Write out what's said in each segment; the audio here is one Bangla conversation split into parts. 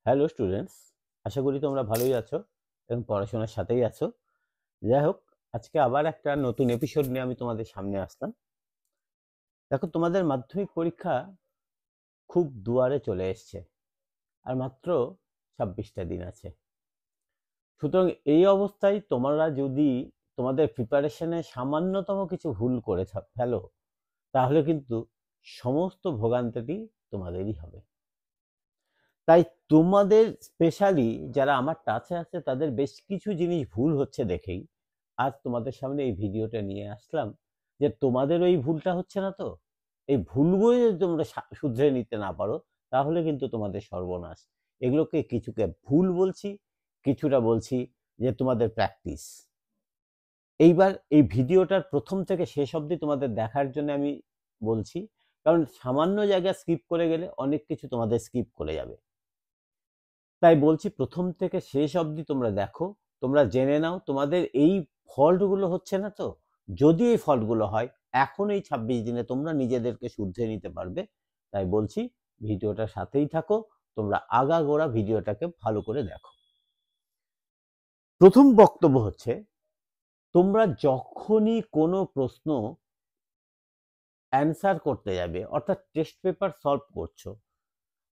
হ্যালো স্টুডেন্টস, আশা করি তোমরা ভালোই আছো এবং পড়াশোনার সাথেই আছো। যাই হোক, আজকে আবার একটা নতুন এপিসোড নিয়ে আমি তোমাদের সামনে আসলাম। দেখো, তোমাদের মাধ্যমিক পরীক্ষা খুব দুয়ারে চলে এসছে, আর মাত্র 26টা দিন আছে। সুতরাং এই অবস্থায় তোমরা যদি তোমাদের প্রিপারেশনে সামান্যতম কিছু ভুল করে ফেলো, তাহলে কিন্তু সমস্ত ভোগান্তিটি তোমাদেরই হবে। তাই তোমাদের স্পেশালি যারা আমার টাচে আছে তাদের বেশ কিছু জিনিস ভুল হচ্ছে দেখেই আজ তোমাদের সামনে এই ভিডিওটা নিয়ে আসলাম, যে তোমাদের ওই ভুলটা হচ্ছে না তো। এই ভুলগুলো যদি তোমরা শুধরে নিতে না পারো, তাহলে কিন্তু তোমাদের সর্বনাশ। এগুলোকে কিছুকে ভুল বলছি, কিছুটা বলছি যে তোমাদের প্র্যাকটিস। এইবার এই ভিডিওটার প্রথম থেকে শেষ অবধি তোমাদের দেখার জন্য আমি বলছি, কারণ সামান্য জায়গা স্কিপ করে গেলে অনেক কিছু তোমাদের স্কিপ করে যাবে। তাই বলছি, প্রথম থেকে শেষ অবধি তোমরা দেখো, তোমরা জেনে নাও তোমাদের এই ফল্টগুলো হচ্ছে না তো। যদি এই ফল্টগুলো হয়, এখন এই 26 দিনে তোমরা নিজেদেরকে শুধরে নিতে পারবে। তাই বলছি, ভিডিওটার সাথেই থাকো, তোমরা আগাগোড়া ভিডিওটাকে ভালো করে দেখো। প্রথম বক্তব্য হচ্ছে, তোমরা যখনই কোনো প্রশ্ন অ্যান্সার করতে যাবে, অর্থাৎ টেস্ট পেপার সলভ করছো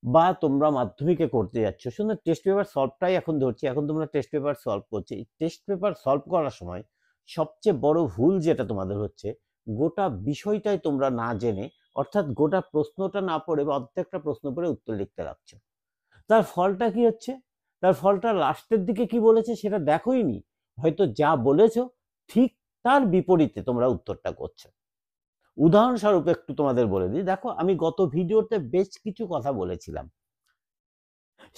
বা তোমরা মাধ্যমিকে করতে যাচ্ছ, শুধু টেস্ট পেপার সলভটাই এখন ধরছি, এখন তোমরা টেস্ট পেপার সলভ করছো। এই টেস্ট পেপার সলভ করার সময় সবচেয়ে বড় ভুল যেটা তোমাদের হচ্ছে, গোটা বিষয়টাই তোমরা না জেনে, অর্থাৎ গোটা প্রশ্নটা না পড়ে বা অর্ধেকটা প্রশ্ন পড়ে উত্তর লিখতে রাখছো। তার ফলটা কি হচ্ছে? তার ফলটা লাস্টের দিকে কি বলেছে সেটা দেখোই নি, হয়তো যা বলেছো ঠিক তার বিপরীতে তোমরা উত্তরটা করছো। উদাহরণস্বরূপ একটু তোমাদের বলে দিই, দেখো আমি গত ভিডিওতে বেশ কিছু কথা বলেছিলাম।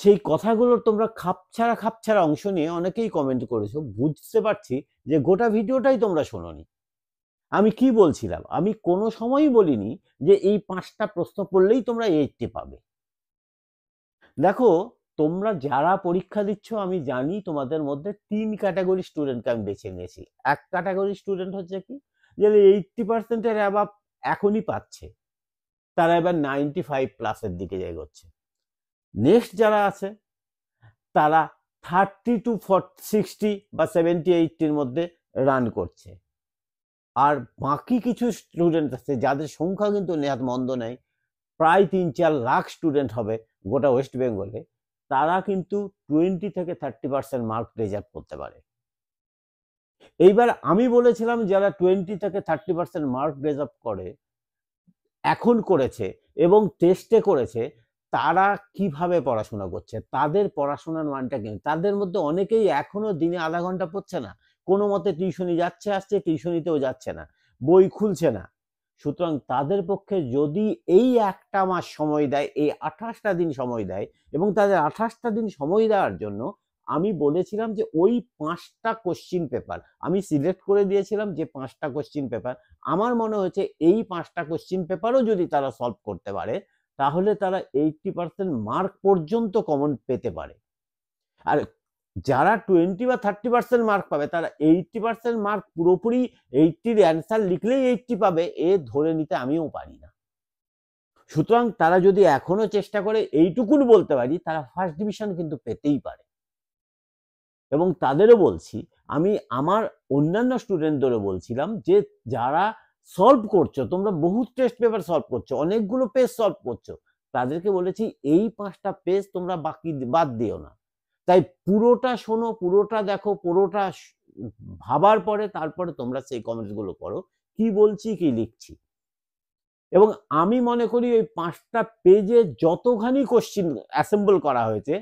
সেই কথাগুলোর তোমরা খাপছাড়া অংশ নিয়ে অনেকেই কমেন্ট করেছো। বুঝতে পারছি যে গোটা ভিডিওটাই তোমরা শোনোনি। আমি কি বলছিলাম? আমি কোনো সময়ই বলিনি যে এই 5টা প্রশ্ন পড়লেই তোমরা 80 পাবে। দেখো, তোমরা যারা পরীক্ষা দিচ্ছ, আমি জানি তোমাদের মধ্যে 3 ক্যাটাগরি স্টুডেন্টকে আমি বেছে নিয়েছি। এক ক্যাটাগরি স্টুডেন্ট হচ্ছে কি, যে 80% এর অ্যাবাভ এখনই পাচ্ছে, তারা এবার 95+ দিকে এগোচ্ছে। নেক্সট যারা আছে তারা 30 to 60 বা 70-80-র মধ্যে রান করছে। আর বাকি কিছু স্টুডেন্ট আছে যাদের সংখ্যা কিন্তু নেহাত মন্দ নেই, প্রায় 3-4 লাখ স্টুডেন্ট হবে গোটা ওয়েস্ট বেঙ্গলে। তারা কিন্তু 20 থেকে 30% মার্ক রিজার্ভ করতে পারে। এইবার আমি বলেছিলাম যারা 20 থেকে 30% মার্ক রিজার্ভ করে, এখন করেছে এবং টেস্টে করেছে, তারা কিভাবে পড়াশোনা করছে, তাদের পড়াশোনার মানটা কি। তাদের মধ্যে অনেকেই এখনো দিনে আধা ঘন্টা পড়ছে না, কোনো মতে টিউশনি যাচ্ছে আসছে, টিউশনিতেও যাচ্ছে না, বই খুলছে না। সুতরাং তাদের পক্ষে যদি এই একটা মাস সময় দেয়, এই 28টা দিন সময় দেয়, এবং তাদের 28টা দিন সময় দেওয়ার জন্য আমি বলেছিলাম যে ওই 5টা কোশ্চিন পেপার আমি সিলেক্ট করে দিয়েছিলাম, যে 5টা কোশ্চিন পেপার আমার মনে হয়েছে এই 5টা কোশ্চিন পেপারও যদি তারা সলভ করতে পারে, তাহলে তারা 80% মার্ক পর্যন্ত কমন পেতে পারে। আর যারা 20 বা 30% মার্ক পাবে, তারা 80% মার্ক পুরোপুরি 80-র অ্যান্সার লিখলেই 80 পাবে, এ ধরে নিতে আমিও পারি না। সুতরাং তারা যদি এখনো চেষ্টা করে, এইটুকুন বলতে পারি তারা ফার্স্ট ডিভিশন কিন্তু পেতেই পারে। এবং তাদেরও বলছি, আমি আমার অন্যান্য স্টুডেন্টদেরও বলছিলাম যে যারা সলভ করছো, তোমরা বহু টেস্ট পেপার সলভ করছো, অনেকগুলো পেজ সলভ করছো, তাদেরকে বলেছি এই 5টা পেজ তোমরা বাকি বাদ দিও না। তাই পুরোটা শোনো, পুরোটা দেখো, পুরোটা ভাবার পরে তারপরে তোমরা সেই কমেন্টসগুলো করো, কি বলছি কি লিখছি। এবং আমি মনে করি ওই 5টা পেজে যতখানি কোশ্চিন অ্যাসেম্বল করা হয়েছে,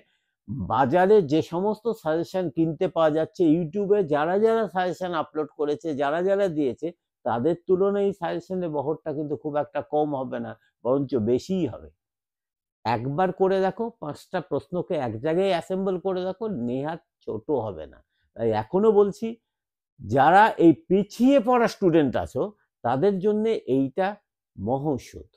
বাজারে যে সমস্ত সাজেশন কিনতে পাওয়া যাচ্ছে, ইউটিউবে যারা যারা সাজেশন আপলোড করেছে, যারা যারা দিয়েছে, তাদের তুলনায় এই সাজেশনের বহরটা কিন্তু খুব একটা কম হবে না, বরঞ্চ বেশিই হবে। একবার করে দেখো, 5টা প্রশ্নকে এক জায়গায় অ্যাসেম্বল করে দেখো, নেহাত ছোট হবে না। তাই এখনো বলছি, যারা এই পিছিয়ে পড়া স্টুডেন্ট আছো, তাদের জন্য এইটা মহৌষধ।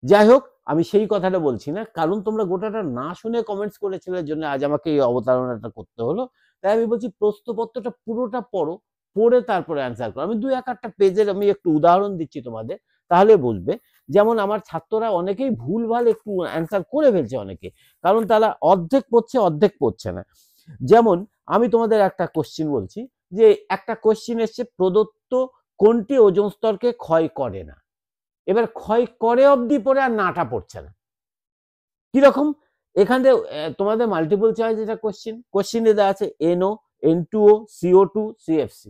যাই হোক, আমি সেই কথাটা বলছি না, কারণ তোমরা গোটাটা না শুনে কমেন্টস করেছিলে জন্য আজ আমাকে এই অবতারণাটা করতে হলো। তাই আমি বলছি, প্রশ্নপত্রটা পুরোটা পড়ো, পড়ে তারপরে অ্যান্সার করো। আমি 2-1 পেজের আমি একটু উদাহরণ দিচ্ছি তোমাদের, তাহলে বুঝবে। যেমন আমার ছাত্ররা অনেকেই ভুলভাল একটু অ্যান্সার করে ফেলছে অনেকে, কারণ তারা অর্ধেক পড়ছে অর্ধেক পড়ছে না। যেমন আমি তোমাদের একটা কোশ্চিন বলছি, যে একটা কোশ্চিন এসছে, প্রদত্ত কোনটি ওজোন স্তরকে ক্ষয় করে না। এবার ক্ষয় করে অবধি পড়ে আর নাটা পড়ছে না। কিরকম, এখানে তোমাদের মাল্টিপল চয়েস এটা কোশ্চিনে দেওয়া আছে NO, N2O, CO2, CFC।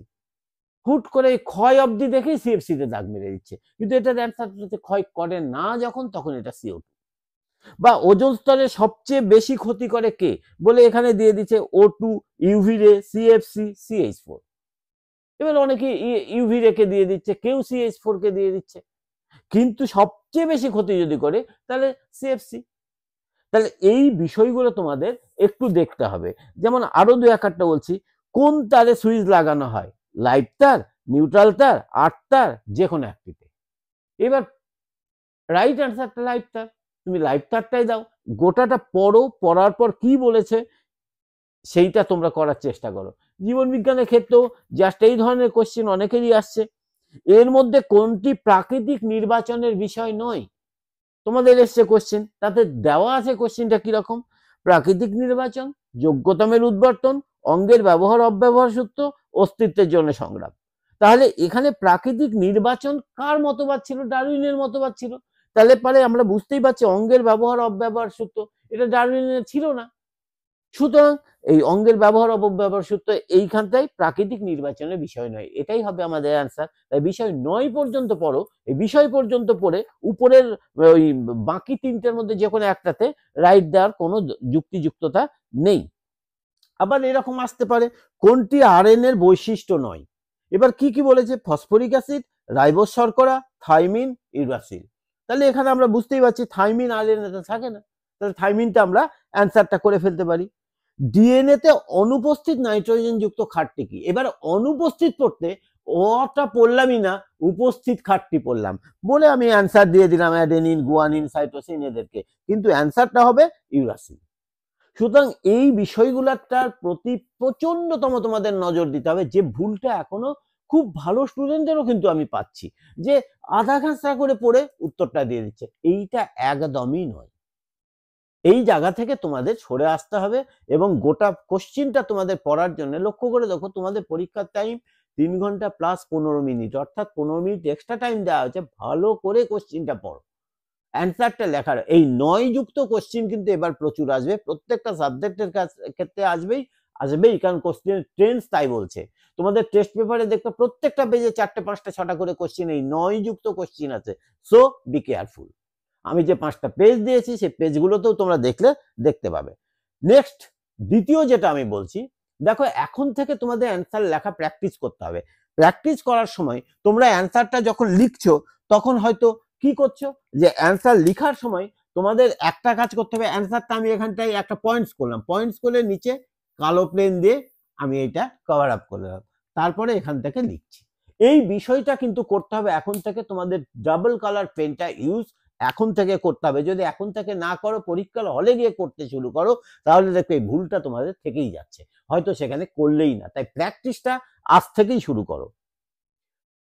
হুট করে ক্ষয় অবধি দেখেই CFC তে দাগ মেরে দিচ্ছে, কিন্তু এটার অ্যান্সার হচ্ছে ক্ষয় করে না যখন, তখন এটা CO2। বা ওজোন স্তরে সবচেয়ে বেশি ক্ষতি করে কে বলে এখানে দিয়ে দিচ্ছে O2, UV রে, CFC, CH4। এবার অনেকে UV রে কে দিয়ে দিচ্ছে, কেউ CH4 কে দিয়ে দিচ্ছে, কিন্তু সবচেয়ে বেশি ক্ষতি যদি করে তাহলে CFC। তাহলে এই বিষয়গুলো তোমাদের একটু দেখতে হবে। যেমন আরো দু একটা বলছি, কোন তারে সুইচ লাগানো হয়, লাইভ তার, নিউট্রাল তার, আর্থ তার, যে কোনো একটিতে। এবার রাইট অ্যান্সারটা লাইভ তার, তুমি লাইভ তারটাই দাও। গোটাটা পড়ো, পড়ার পর কি বলেছে সেইটা তোমরা করার চেষ্টা করো। জীবন বিজ্ঞানের ক্ষেত্রেও জাস্ট এই ধরনের কোশ্চেন অনেকেরই আসছে। এর মধ্যে কোনটি প্রাকৃতিক নির্বাচনের বিষয় নয়, তোমাদের এসছে কোশ্চেন, তাতে দেওয়া আছে কোশ্চেনটা কিরকম, প্রাকৃতিক নির্বাচন, যোগ্যতমের উদ্বর্তন, অঙ্গের ব্যবহার অব্যবহার সূত্র, অস্তিত্বের জন্য সংগ্রাম। তাহলে এখানে প্রাকৃতিক নির্বাচন কার মতবাদ ছিল, ডারউইনের মতবাদ ছিল। তাহলে পরে আমরা বুঝতেই পারছি অঙ্গের ব্যবহার অব্যবহার সূত্র এটা ডারউইনের ছিল না। সুতরাং এই অঙ্গের ব্যবহার অপব্যবহার সূত্র এইখানটাই প্রাকৃতিক নির্বাচনের বিষয় নয়, এটাই হবে আমাদের অ্যান্সার। তাই বিষয় 9 পর্যন্ত পড়ো, এই বিষয় পর্যন্ত পড়ে উপরের ওই বাকি তিনটের মধ্যে যে কোনো একটাতে রাইট দেওয়ার কোনো যুক্তিযুক্ততা নেই। আবার এরকম আসতে পারে, কোনটি আরএনএ এর বৈশিষ্ট্য নয়। এবার কি কি বলেছে, ফসফরিক অ্যাসিড, রাইবোজ শর্করা, থাইমিন, ইউরাসিল। তাহলে এখানে আমরা বুঝতেই পারছি থাইমিন আরএনএ তে থাকে না, তাহলে থাইমিনটা আমরা অ্যান্সারটা করে ফেলতে পারি। ডিএনএ তে অনুপস্থিত নাইট্রোজেন যুক্ত খাটটি কি। এবার অনুপস্থিত পড়তে ওটা পড়লামই না, উপস্থিত খাটটি পড়লাম বলে আমি অ্যান্সার দিয়ে দিলাম অ্যাডেনিন, গুয়ানিন, সাইটোসিন এদেরকে, কিন্তু অ্যান্সারটা হবে ইউরাসিল। সুতরাং এই বিষয়গুলোটার প্রতি প্রচন্ডতম তোমাদের নজর দিতে হবে। যে ভুলটা এখনো খুব ভালো স্টুডেন্টদেরও কিন্তু আমি পাচ্ছি, যে আধা ঘাঁচা করে পড়ে উত্তরটা দিয়ে দিচ্ছে, এইটা একদমই নয়। এই জায়গা থেকে তোমাদের সরে আসতে হবে এবং গোটা কোশ্চিনটা তোমাদের পড়ার জন্য লক্ষ্য করে দেখো, তোমাদের পরীক্ষার টাইম 3 ঘন্টা প্লাস 15 মিনিট, অর্থাৎ 15 মিনিট এক্সট্রা টাইম দেওয়া হয়েছে। ভালো করে কোশ্চিনটা পড়ো, অ্যান্সারটা লেখার। এই 9 যুক্ত কোশ্চিন কিন্তু এবার প্রচুর আসবে, প্রত্যেকটা সাবজেক্টের ক্ষেত্রে আসবেই, কারণ কোশ্চিনের ট্রেন্ডস তাই বলছে। তোমাদের টেস্ট পেপারে দেখবে প্রত্যেকটা পেজে 4টে 5টা 6টা করে কোশ্চিন, এই 9 যুক্ত কোশ্চিন আছে। So be careful. আমি যে 5টা পেজ দিয়েছি সেই পেজগুলোতেও তোমরা দেখতে পাবে। নেক্সট দ্বিতীয় যেটা আমি বলছি, দেখো এখন থেকে তোমাদের অ্যান্সার লেখা প্র্যাকটিস করতে হবে। প্র্যাকটিস করার সময় তোমরা অ্যান্সারটা যখন লিখছো তখন হয়তো কি করছো, যে অ্যান্সার লেখার সময় তোমাদের একটা কাজ করতে হবে, অ্যান্সারটা আমি এখানটায় একটা পয়েন্টস করলাম, পয়েন্টস করে নিচে কালো পেন দিয়ে আমি এটা কভার আপ করলাম, তারপরে এখান থেকে লিখছি। এই বিষয়টা কিন্তু করতে হবে এখন থেকে। তোমাদের ডাবল কালার পেনটা ইউজ এখন থেকে করতে হবে। যদি এখন থেকে না করো, পরীক্ষার হলে গিয়ে করতে শুরু করো, তাহলে দেখো এই ভুলটা তোমাদের থেকেই যাচ্ছে, হয়তো সেখানে করলেই না। তাই প্র্যাকটিসটা আজ থেকেই শুরু করো।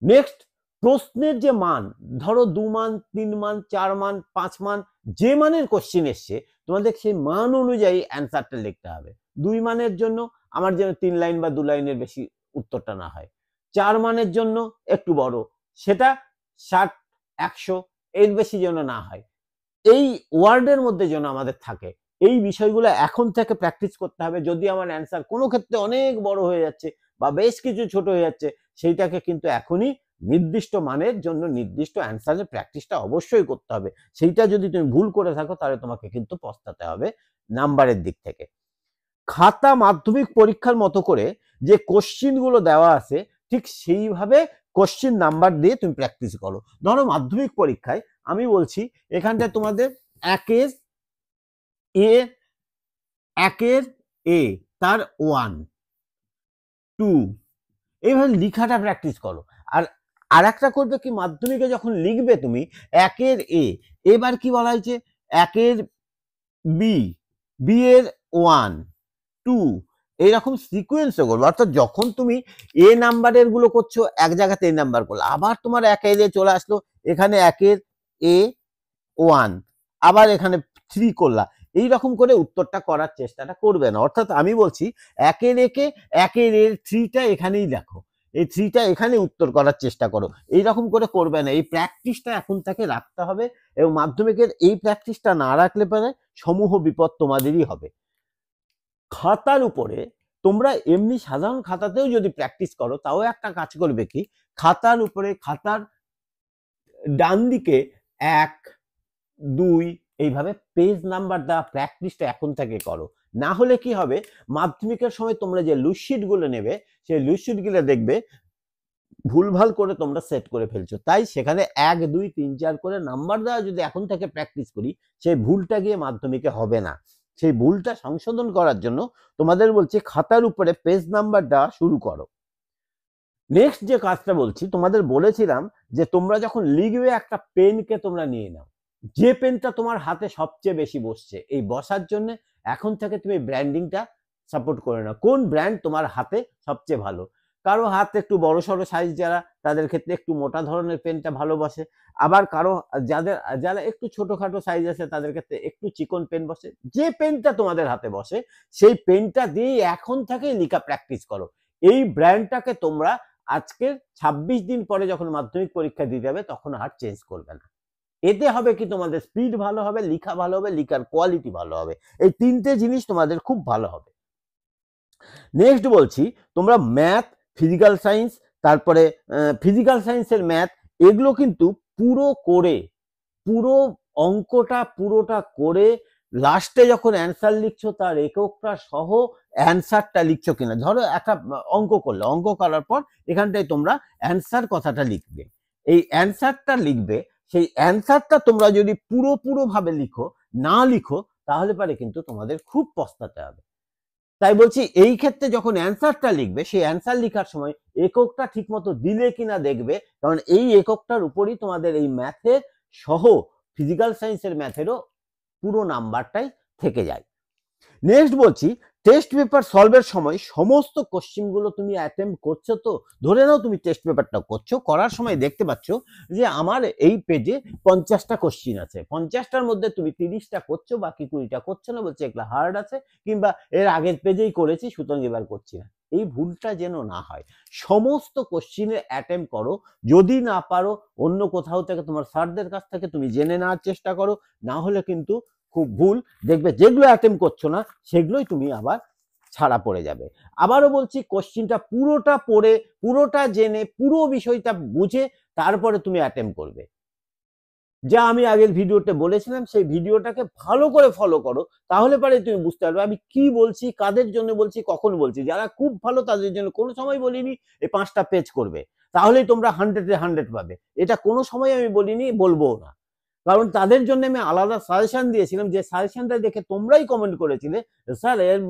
নেক্সট, প্রশ্নের যে মান, ধরো 2 মান, 3 মান, 4 মান, 5 মান, যে মানের কোশ্চিন এসছে তোমাদের সেই মান অনুযায়ী অ্যান্সারটা লিখতে হবে। 2 মানের জন্য আমার যেন 3 লাইন বা 2 লাইনের বেশি উত্তরটা না হয়। 4 মানের জন্য একটু বড়, সেটা 60, 100 এর বেশি যেন না হয়। এই ওয়ার্ডের মধ্যে যেন আমাদের থাকে। এই বিষয়গুলো এখন থেকে প্র্যাকটিস করতে হবে। যদি আমার অ্যান্সার কোনো ক্ষেত্রে অনেক বড় হয়ে যাচ্ছে বা বেশ কিছু ছোট হয়ে যাচ্ছে, সেইটাকে কিন্তু এখনই নির্দিষ্ট মানের জন্য নির্দিষ্ট অ্যান্সারের প্র্যাকটিসটা অবশ্যই করতে হবে। সেইটা যদি তুমি ভুল করে থাকো তাহলে তোমাকে কিন্তু পস্তাতে হবে নাম্বারের দিক থেকে। খাতা মাধ্যমিক পরীক্ষার মতো করে যে কোশ্চিন গুলো দেওয়া আছে ঠিক সেইভাবে কোশ্চিন নাম্বার দিয়ে তুমি প্র্যাকটিস করো। ধরো মাধ্যমিক পরীক্ষায় আমি বলছি এখানটায় তোমাদের একের এ তার 1, 2 এইভাবে লিখাটা প্র্যাকটিস করো। আর একটা করবে কি, মাধ্যমিকে যখন লিখবে তুমি একের এবার কি বলা হয়েছে, একের বি এর 1, 2 এইরকম সিকোয়েন্সে করবো। অর্থাৎ যখন তুমি নাম্বারের গুলো করছো এক জায়গাতে নাম্বার করলো, আবার তোমার একের চলে আসলো, এখানে একের A1 আবার এখানে 3 করলা, এইরকম করে উত্তরটা করার চেষ্টাটা করবে না। অর্থাৎ আমি বলছি একের একে একের এর 3টা এখানেই দেখো, এই 3টা এখানে উত্তর করার চেষ্টা করো, এইরকম করে করবে না। এই প্র্যাকটিসটা এখন থেকে রাখতে হবে, এবং মাধ্যমিকের এই প্র্যাকটিসটা না রাখলে পরে সমূহ বিপদ তোমাদেরই হবে। খাতার উপরে তোমরা এমনি সাধারণ খাতাতেও যদি প্র্যাকটিস করো তাও একটা কাজ করবে কি, খাতার উপরে খাতার ডান দিকে 1, 2 এইভাবে পেজ নাম্বার দেওয়া প্র্যাকটিসটা এখন থেকে করো। না হলে কি হবে, মাধ্যমিকের সময় তোমরা যে লুজশিট গুলো নেবে সেই লুজশিট গুলো দেখবে ভুলভাল করে তোমরা সেট করে ফেলছো। তাই সেখানে 1, 2, 3, 4 করে নাম্বার দেওয়া যদি এখন থেকে প্র্যাকটিস করি, সেই ভুলটা গিয়ে মাধ্যমিকে হবে না। সেই ভুলটা সংশোধন করার জন্য তোমাদের বলছি খাতার উপরে পেজ নাম্বার দেওয়া শুরু করো। নেক্সট যে কাজটা বলছি, তোমাদের বলেছিলাম যে তোমরা যখন লিখবে একটা পেনকে তোমরা নিয়ে নাও, যে পেনটা তোমার হাতে সবচেয়ে বেশি বসছে। এই বসার জন্য এখন থেকে তুমি ব্র্যান্ডিংটা সাপোর্ট করে নাও, কোন ব্র্যান্ড তোমার হাতে সবচেয়ে ভালো। কারো হাত একটু বড় সড়ো সাইজ যারা, তাদের ক্ষেত্রে একটু মোটা ধরনের পেনটা ভালো বসে, আবার কারো যারা একটু ছোটখাটো সাইজ আছে তাদের ক্ষেত্রে একটু চিকন পেন বসে। যে পেনটা তোমাদের হাতে বসে সেই পেনটা দিয়ে এখন থেকেই লেখা প্র্যাকটিস করো। এই ব্র্যান্ডটাকে তোমরা আজকের 26 দিন পরে যখন মাধ্যমিক পরীক্ষা দিতে যাবে তখন আর চেঞ্জ করবে না। এতে হবে কি, তোমাদের স্পিড ভালো হবে, লেখা ভালো হবে, লেখার কোয়ালিটি ভালো হবে। এই 3টে জিনিস তোমাদের খুব ভালো হবে। নেক্সট বলছি, তোমরা ম্যাথ, ফিজিক্যাল সায়েন্স, তারপরে ফিজিক্যাল সায়েন্সের ম্যাথ, এগুলো কিন্তু পুরো অঙ্কটা পুরোটা করে লাস্টে যখন অ্যান্সার লিখছো তার এককটা সহ অ্যান্সারটা লিখছো কিনা। ধরো একটা অঙ্ক করলে, অঙ্ক করার পর এখানটায় তোমরা অ্যান্সার কথাটা লিখবে, এই অ্যান্সারটা লিখবে। সেই অ্যান্সারটা তোমরা যদি পুরো ভাবে না লিখো তাহলে পারে কিন্তু তোমাদের খুব পস্তাতে হবে। তাই বলছি এই ক্ষেত্রে যখন অ্যান্সারটা লিখবে, সেই অ্যান্সার লেখার সময় এককটা ঠিক মতো দিলে কিনা দেখবে, কারণ এই এককটার উপরই তোমাদের এই ম্যাথের সহ ফিজিক্যাল সায়েন্সের ম্যাথেরও পুরো নাম্বারটাই থেকে যায়। নেক্সট বলছি, টেস্ট পেপার সলভের সময় সমস্ত কোশ্চেনগুলো তুমি অ্যাটেম্প করছো তো। ধরে নাও তুমি টেস্ট পেপারটা করছো, করার সময় দেখতে পাচ্ছ যে আমার এই পেজে 50টা কোশ্চেন আছে, 50টার মধ্যে তুমি 30টা করছো, বাকি 20টা করছো না, বলছে এগুলো হার্ড আছে, কিংবা এর আগের পেজেই করেছি সুতরাং এবার করছি না। এই ভুলটা যেন না হয়, সমস্ত কোশ্চেনে অ্যাটেম্প করো। যদি না পারো অন্য কোথাও থেকে তোমার স্যারদের কাছ থেকে তুমি জেনে নেওয়ার চেষ্টা করো, না হলে কিন্তু খুব ভুল দেখবে, যেগুলো অ্যাটেম্প করছো না সেগুলোই তুমি আবার ছাড়া পড়ে যাবে। আবারও বলছি, কোশ্চেনটা পুরোটা পড়ে, পুরোটা জেনে, পুরো বিষয়টা বুঝে তারপরে তুমি অ্যাটেম্প করবে। যা আমি আগের ভিডিওতে বলেছিলাম সেই ভিডিওটাকে ভালো করে ফলো করো, তাহলে পরে তুমি বুঝতে পারবে আমি কি বলছি, কাদের জন্য বলছি, কখন বলছি। যারা খুব ভালো তাদের জন্য কোনো সময় বলিনি এই 5টা পেজ করবে, তাহলেই তোমরা 100-এ 100 পাবে। এটা কোনো সময় আমি বলিনি, বলবো না, কারণ তাদের জন্য আমি আলাদা সাজেশন দিয়েছিলাম, যে সাজেশনটা দেখে তোমরাই কমেন্ট করেছিলে স্যার এর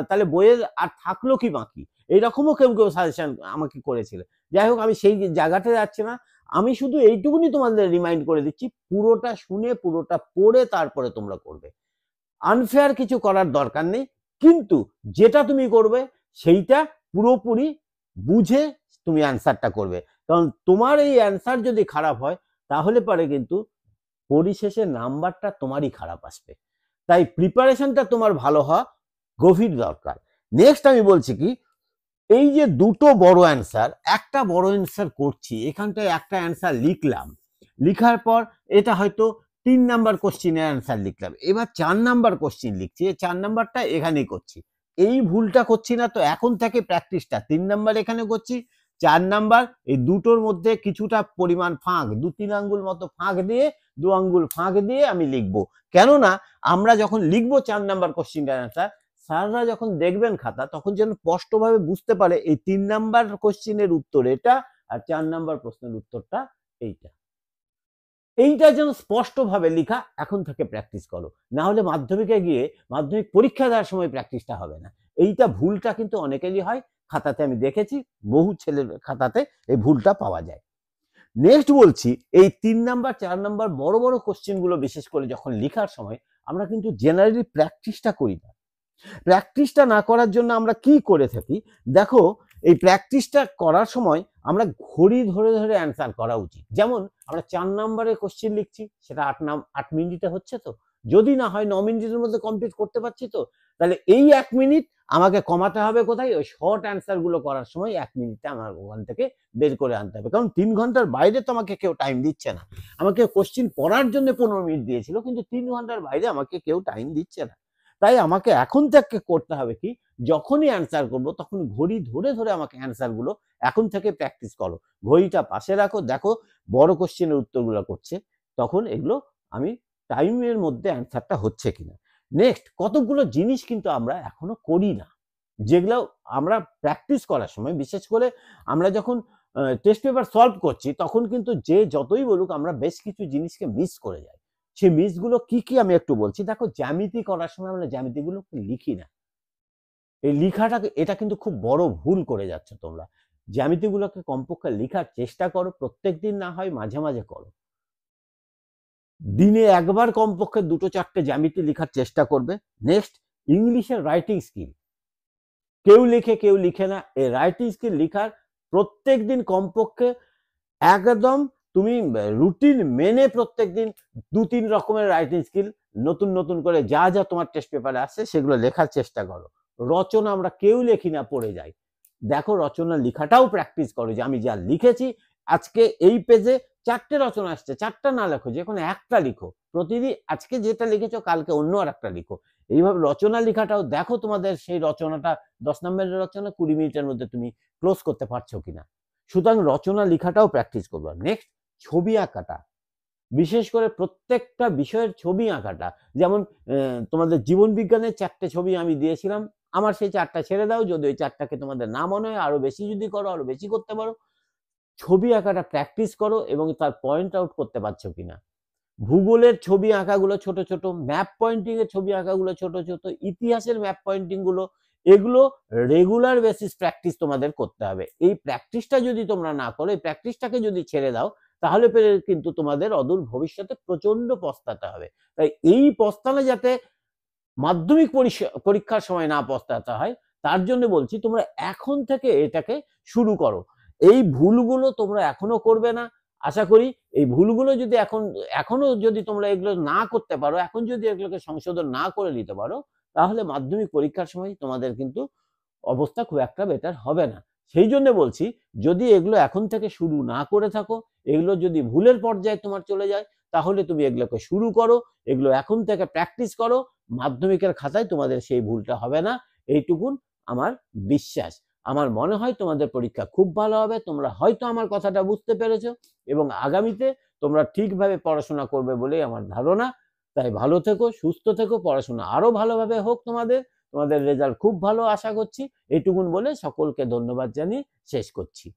তাহলে বইয়ের আর থাকলো কি বাকি, এইরকমও কেউ সাজেশন আমাকে করেছিল। যাই হোক, আমি সেই জায়গাতে যাচ্ছি না, আমি শুধু এইটুকুনি তোমাদের রিমাইন্ড করে দিচ্ছি, পুরোটা শুনে পুরোটা পড়ে তারপরে তোমরা করবে। আনফেয়ার কিছু করার দরকার নেই, কিন্তু যেটা তুমি করবে সেইটা পুরোপুরি বুঝে তুমি অ্যান্সারটা করবে, কারণ তোমার এই অ্যান্সার যদি খারাপ হয় তাহলে পরে কিন্তু পরিশেষে নাম্বারটা তোমারই খারাপ আসবে। তাই প্রিপারেশনটা তোমার ভালো হওয়া গভীর দরকার। নেক্সট আমি বলছি কি, এই যে দুটো বড় অ্যান্সার, একটা বড় অ্যান্সার করছি, এখানটায় একটা অ্যান্সার লিখলাম, লিখার পর এটা হয়তো 3 নাম্বার কোশ্চিনের অ্যান্সার লিখলাম, এবার 4 নাম্বার কোশ্চিন লিখছি, 4 নাম্বারটা এখানেই করছি। এই ভুলটা করছি না তো, এখন থেকে প্র্যাকটিসটা 3 নাম্বার এখানে করছি, 4 নাম্বার এই দুটোর মধ্যে কিছুটা পরিমাণ ফাঁক, 2-3 আঙ্গুল মতো ফাঁক দিয়ে, 2 আঙ্গুল ফাঁক দিয়ে আমি লিখবো। কেননা আমরা যখন লিখবো 4 নাম্বার কোশ্চিনটার অ্যান্সার, স্যাররা যখন দেখবেন খাতা তখন যেন স্পষ্টভাবে বুঝতে পারে এই 3 নাম্বার কোশ্চিনের উত্তর এটা আর 4 নাম্বার প্রশ্নের উত্তরটা এইটা। এইটা যেন স্পষ্টভাবে লেখা এখন থেকে প্র্যাকটিস করো, না হলে মাধ্যমিকে গিয়ে মাধ্যমিক পরীক্ষা দেওয়ার সময় প্র্যাকটিসটা হবে না। এইটা ভুলটা কিন্তু অনেকেরই হয়, খাতাতে আমি দেখেছি বহু ছেলের খাতাতে এই ভুলটা পাওয়া যায়। নেক্সট বলছি, এই 3 নাম্বার 4 নাম্বার বড় বড় কোশ্চেনগুলো বিশেষ করে যখন লেখার সময় আমরা কিন্তু জেনারেলি প্র্যাকটিসটা করি না। প্র্যাকটিসটা না করার জন্য আমরা কি করে থাকি, দেখো এই প্র্যাকটিসটা করার সময় আমরা ঘড়ি ধরে ধরে অ্যান্সার করা উচিত। যেমন আমরা 4 নম্বরের কোশ্চেন লিখছি, সেটা 8 মিনিটে হচ্ছে তো? যদি না হয় 9 মিনিটের মধ্যে কমপ্লিট করতে পারছি তো? তাহলে এই 1 মিনিট আমাকে কমাতে হবে কোথায়? ওই শর্ট অ্যান্সার গুলো করার সময় 1 মিনিটটা আমার ওখান থেকে বের করে আনতে হবে। কারণ 3 ঘন্টার বাইরে তো আমাকে কেউ টাইম দিচ্ছে না। আমাকে কোশ্চেন পড়ার জন্য 15 মিনিট দিয়েছিল, কিন্তু 3 ঘন্টার বাইরে আমাকে কেউ টাইম দিচ্ছে না। তাই আমাকে এখন থেকে করতে হবে কি, যখনই অ্যান্সার করব তখন ঘড়ি ধরে ধরে আমাকে অ্যান্সার গুলো এখন থেকে প্র্যাকটিস করো। ঘড়িটা পাশে রাখো, দেখো বড় কোশ্চেনের উত্তরগুলো করছে, তখন এগুলো আমি টাইমের মধ্যে অ্যান্সারটা হচ্ছে কিনা। নেক্সট, কতগুলো জিনিস কিন্তু আমরা এখনো করি না, যেগুলো আমরা প্র্যাকটিস করার সময়, বিশেষ করে আমরা যখন টেস্ট পেপার সলভ করছি, তখন কিন্তু যে যতই বলুক আমরা বেশ কিছু জিনিসকে মিস করে যাই। সেই মিসগুলো কি কি আমি একটু বলছি। দেখো, জ্যামিতি করার সময় আমরা জ্যামিতিগুলো লিখি না। এই লিখাটাকে, এটা কিন্তু খুব বড় ভুল করে যাচ্ছ তোমরা। জ্যামিতিগুলোকে কমপক্ষে লেখার চেষ্টা করো, প্রত্যেকদিন না হয় মাঝে মাঝে করো। দিনে একবার কমপক্ষে 2-4টে জ্যামিতি লেখার চেষ্টা করবে। নেক্সট, ইংলিশের রাইটিং স্কিল, কেউ লিখে কেউ লিখে না। এই রাইটিং স্কিল লেখার প্রত্যেকদিন কমপক্ষে একদম তুমি রুটিন মেনে প্রত্যেকদিন 2-3 রকমের রাইটিং স্কিল নতুন নতুন করে যা যা তোমার টেস্ট পেপারে আসছে সেগুলো লেখার চেষ্টা করো। রচনা আমরা কেউ লেখি না, পড়ে যাই। দেখো, রচনা লেখাটাও প্র্যাকটিস করো, যে আমি যা লিখেছি আজকে এই পেজে 4টে রচনা আসছে, 4টা না লেখো, যে কোনো একটা লিখো। প্রতিদিন আজকে যেটা লিখেছো কালকে অন্য আর একটা লিখো। এইভাবে রচনা লেখাটাও দেখো, তোমাদের সেই রচনাটা 10 নম্বরের রচনা 20 মিনিটের মধ্যে তুমি ক্লোজ করতে পারছো কিনা। সুতরাং রচনা লেখাটাও প্র্যাকটিস করবো। নেক্সট, ছবি আঁকাটা, বিশেষ করে প্রত্যেকটা বিষয়ের ছবি আঁকাটা। যেমন তোমাদের জীবন বিজ্ঞানের 4টে ছবি আমি দিয়েছিলাম, আমার সেই 4টা ছেড়ে দাও, যদি ওই 4টাকে তোমাদের না মনে হয়, আরো বেশি যদি করো আরো বেশি করতে পারো। ছবি আঁকাটা প্র্যাকটিস করো এবং তার পয়েন্ট আউট করতে পারছো কিনা। ভূগোলের ছবি আঁকাগুলো ছোট ছোট, ম্যাপ পয়েন্টিং এর ছবি আঁকাগুলো ছোট ছোট, ইতিহাসের ম্যাপ পয়েন্টিং গুলো, এগুলো রেগুলার বেসিস প্র্যাকটিস তোমাদের করতে হবে। এই প্র্যাকটিসটা যদি তোমরা না করো, এই প্র্যাকটিসটাকে যদি ছেড়ে দাও, তাহলে কিন্তু তোমাদের অদূর ভবিষ্যতে প্রচন্ড পস্তাতে হবে। তাই এই পস্তানো যাতে মাধ্যমিক পরীক্ষার সময় না পস্তাতে হয়, তার জন্য বলছি তোমরা এখন থেকে এটাকে শুরু করো। এই ভুলগুলো তোমরা এখনো করবে না। আশা করি এই ভুলগুলো যদি এখনো যদি তোমরা এগুলো না করতে পারো, এখন যদি এগুলোকে সংশোধন না করে নিতে পারো, তাহলে মাধ্যমিক পরীক্ষার সময় তোমাদের কিন্তু অবস্থা খুব একটা বেটার হবে না। সেই জন্য বলছি, যদি এগুলো এখন থেকে শুরু না করে থাকো, এগুলো যদি ভুলের পর্যায়ে তোমার চলে যায়, তাহলে তুমি এগুলোকে শুরু করো, এগুলো এখন থেকে প্র্যাকটিস করো। মাধ্যমিকের খাতায় তোমাদের সেই ভুলটা হবে না, এইটুকুন আমার বিশ্বাস। আমার মনে হয় তোমাদের পরীক্ষা খুব ভালো হবে। তোমরা হয়তো আমার কথাটা বুঝতে পেরেছো এবং আগামীতে তোমরা ঠিকভাবে পড়াশোনা করবে বলেই আমার ধারণা। তাই ভালো থেকো, সুস্থ থেকো, পড়াশোনা আরো ভালোভাবে হোক তোমাদের। তোমাদের রেজাল্ট খুব ভালো আশা করছি। এইটুকুন বলে সকলকে ধন্যবাদ জানিয়ে শেষ করছি।